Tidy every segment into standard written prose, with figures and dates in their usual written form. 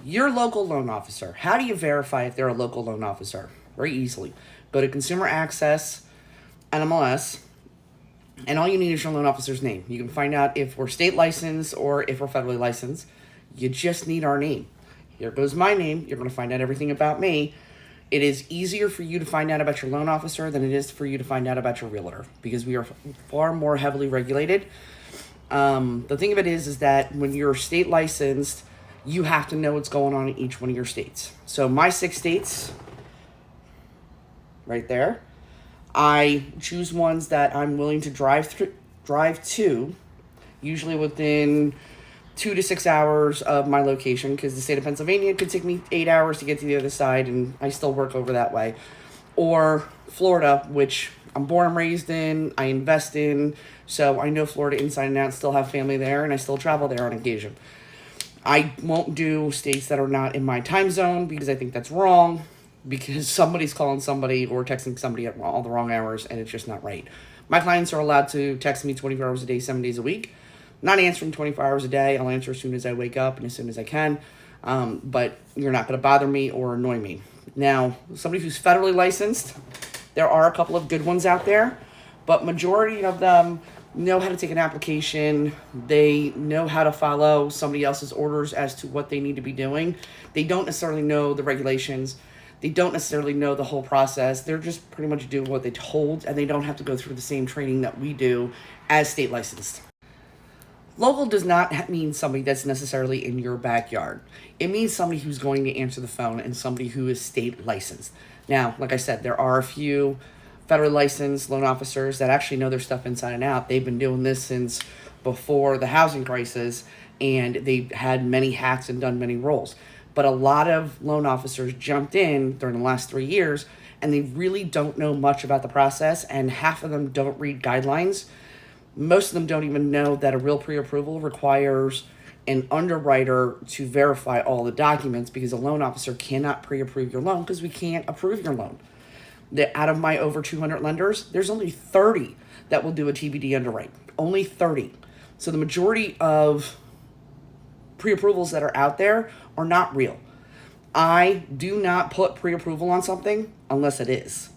Your local loan officer. How do you verify if they're a local loan officer? Very easily. Go to Consumer Access, NMLS, and all you need is your loan officer's name. You can find out if we're state licensed or if we're federally licensed. You just need our name. Here goes my name. You're going to find out everything about me. It is easier for you to find out about your loan officer than it is for you to find out about your realtor because we are far more heavily regulated. The thing of it is that when you're state licensed, you have to know what's going on in each one of your states. So my 6 states, right there, I choose ones that I'm willing to drive to, usually within 2 to 6 hours of my location, because the state of Pennsylvania could take me 8 hours to get to the other side, and I still work over that way. Or Florida, which I'm born and raised in, I invest in, so I know Florida inside and out, still have family there, and I still travel there on occasion. I won't do states that are not in my time zone because I think that's wrong, because somebody's calling somebody or texting somebody at all the wrong hours, and it's just not right. My clients are allowed to text me 24 hours a day, 7 days a week. Not answering 24 hours a day. I'll answer as soon as I wake up and as soon as I can. But you're not going to bother me or annoy me. Now, somebody who's federally licensed, there are a couple of good ones out there, but majority of them know how to take an application. They know how to follow somebody else's orders as to what they need to be doing. They don't necessarily know the regulations. They don't necessarily know the whole process. They're just pretty much doing what they're told, and they don't have to go through the same training that we do as state licensed. Local does not mean somebody that's necessarily in your backyard. It means somebody who's going to answer the phone and somebody who is state licensed. Now, like I said, there are a few federally licensed loan officers that actually know their stuff inside and out. They've been doing this since before the housing crisis, and they've had many hats and done many roles. But a lot of loan officers jumped in during the last 3 years, and they really don't know much about the process, and half of them don't read guidelines. Most of them don't even know that a real pre-approval requires an underwriter to verify all the documents, because a loan officer cannot pre-approve your loan because we can't approve your loan. Out of my over 200 lenders, there's only 30 that will do a TBD underwrite. Only 30. So the majority of pre-approvals that are out there are not real. I do not put pre-approval on something unless it is.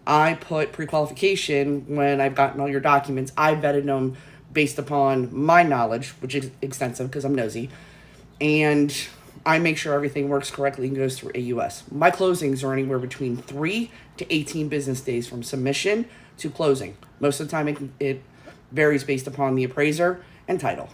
I put pre-qualification when I've gotten all your documents. I vetted them based upon my knowledge, which is extensive because I'm nosy, and I make sure everything works correctly and goes through AUS. My closings are anywhere between 3 to 18 business days from submission to closing. Most of the time it varies based upon the appraiser and title.